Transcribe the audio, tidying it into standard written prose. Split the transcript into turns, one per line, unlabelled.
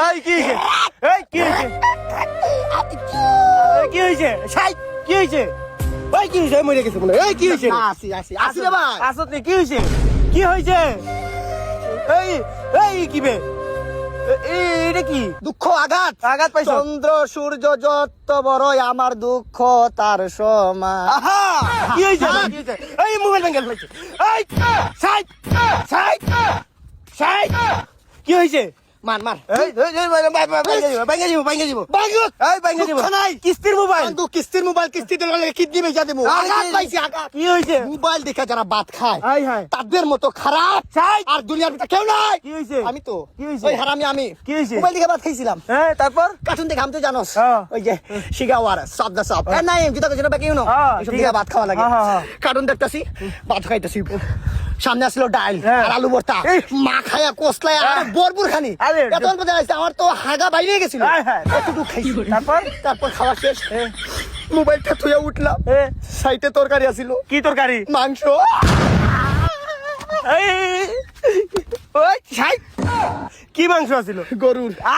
এই কি হইছে এই কি হইছে কি হইছে ছাই কি হইছে ভাই কি হইছে মরে গেছে বলে এই কি হইছে
আসি রে ভাই।
আসত নি কি হইছে কি হইছে এই এই কি বে এটা কি
দুঃখ আঘাত
আঘাত পাইছো?
চন্দ্র সূর্য যত বড়ই আমার দুঃখ তার সমান।
আহা কি হইছে কি হইছে এই মোবাইল ভেঙে ফেলছে এই ছাই ছাই ছাই কি হইছে
মান মার
এই ভাঙে দিব
বাঙ্গুত
এই ভাঙে দিব
দুঃখ নাই।
কিস্তির মোবাইল
বাঙ্গু কিস্তির মোবাইল কিস্তি দিলে কিডনি বেচা দেবো। আঘাত পাইছি আঘাত।
কি হইছে
মোবাইল দেখে যারা ভাত খায়
হাই হাই
তাদের মতো খারাপ
ছাই
আর দুনিয়ার ভিতরে কেউ নাই।
কি হইছে
আমি তো
কি হইছে?
ওই হারামি আমি
কি হইছে?
মোবাইল দেখে ভাত খাইছিলাম।
হ্যাঁ তারপর
কার্টুন দেখে আমি তো জানোস
হ্যাঁ।
ওই যে শিগাওয়ার সব দা সব নাই জুতা কিছু বাকি ইউনো
হ্যাঁ,
এসব
ঠিক
দেখে
আছে।
ভাত খাওয়া লাগে।
হ্যাঁ, হ্যাঁ।
কার্টুন দেখতাছি ভাত খাইতাছি সামনে আসলো ডাল
হ্যাঁ।
আর আলু ভর্তা
এই।
মা খায়া কসলায় আর
হ্যাঁ।
বরপুর খানি
আরে,
এত অল্প জায়গা আছে, আমার তো হাগা বাইরে গেছিল
হ্যাঁ, হ্যাঁ।
কতটুকু খাইছি
তারপর?
তারপর খাওয়া শেষ মোবাইলটা থুয়ে উঠলাম
এ,
সাইটে তরকারি আছিল
কি তরকারি
মাংস
এই ওই ছাই কি মাংস আছিল
গরুর
আ